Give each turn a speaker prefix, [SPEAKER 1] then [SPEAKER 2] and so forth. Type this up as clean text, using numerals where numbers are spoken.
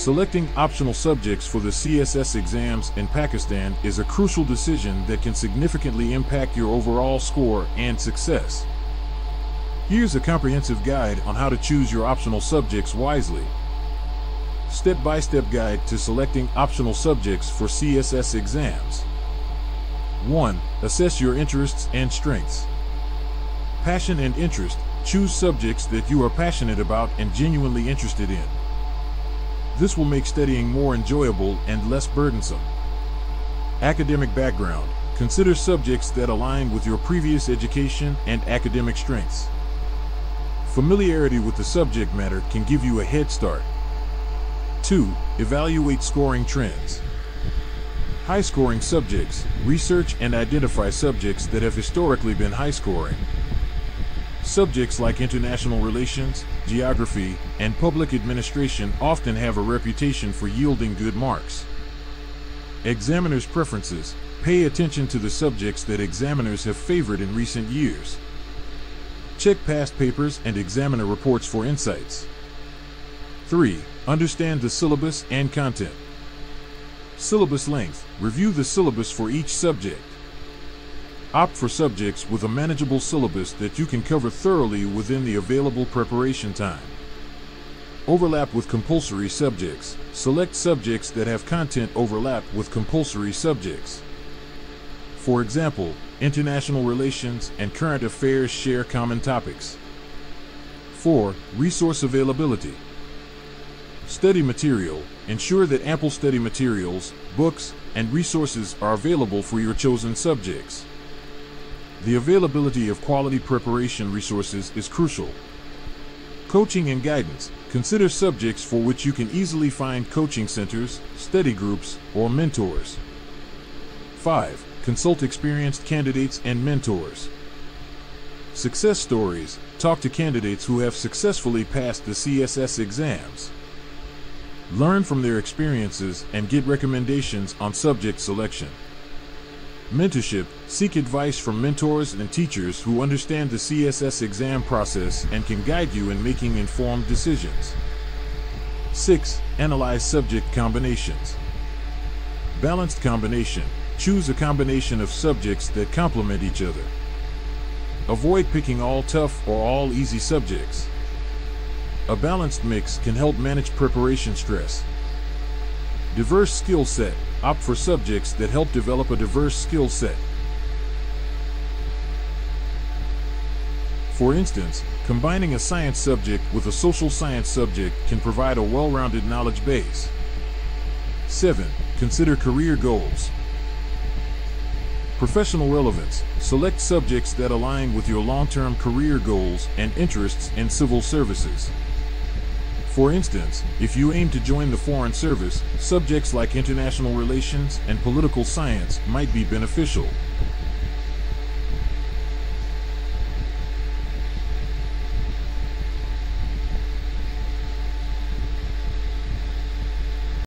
[SPEAKER 1] Selecting optional subjects for the CSS exams in Pakistan is a crucial decision that can significantly impact your overall score and success. Here's a comprehensive guide on how to choose your optional subjects wisely. Step-by-step guide to selecting optional subjects for CSS exams. 1. Assess your interests and strengths. Passion and interest. Choose subjects that you are passionate about and genuinely interested in. This will make studying more enjoyable and less burdensome. Academic background. Consider subjects that align with your previous education and academic strengths. Familiarity with the subject matter can give you a head start. 2. Evaluate scoring trends. High-scoring subjects. Research and identify subjects that have historically been high-scoring. Subjects like international relations, geography, and public administration often have a reputation for yielding good marks. Examiners' preferences. Pay attention to the subjects that examiners have favored in recent years. Check past papers and examiner reports for insights. 3. Understand the syllabus and content. Syllabus length. Review the syllabus for each subject. Opt for subjects with a manageable syllabus that you can cover thoroughly within the available preparation time. Overlap with compulsory subjects. Select subjects that have content overlap with compulsory subjects. For example, international relations and current affairs share common topics. 4. Resource availability. Study material. Ensure that ample study materials, books, and resources are available for your chosen subjects. The availability of quality preparation resources is crucial. Coaching and guidance. Consider subjects for which you can easily find coaching centers, study groups, or mentors. 5. Consult experienced candidates and mentors. Success stories. Talk to candidates who have successfully passed the CSS exams. Learn from their experiences and get recommendations on subject selection. Mentorship. Seek advice from mentors and teachers who understand the CSS exam process and can guide you in making informed decisions. 6. Analyze subject combinations. Balanced combination. Choose a combination of subjects that complement each other. Avoid picking all tough or all easy subjects. A balanced mix can help manage preparation stress. Diverse skill set. Opt for subjects that help develop a diverse skill set. For instance, combining a science subject with a social science subject can provide a well-rounded knowledge base. 7. Consider career goals. Professional relevance. Select subjects that align with your long-term career goals and interests in civil services. For instance, if you aim to join the Foreign Service, subjects like international relations and political science might be beneficial.